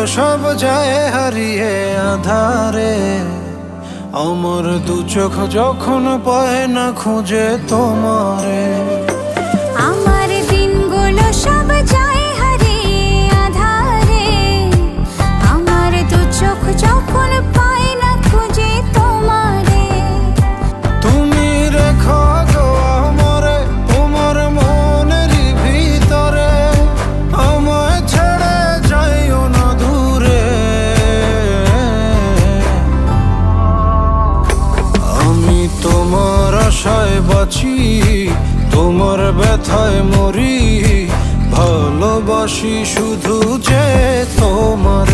সব যায় হারিয়ে আধারে। আমার দু চোখ যখন পায় না খুঁজে তোমারে। আমার দিনগুলো সব যায় হারিয়ে আঁধারে। আমার দু চোখ যখন পায় না খুঁজে তোমারে। তুমি রেখো গো আমারে তোমার মনেরই ভিতরে, আমায় ছেড়ে যাইও না দূরে। আমি তোমার আশায় বাঁচি, তোমার ব্যথায় মরি, ভালোবাসি শুধু যে তোমার।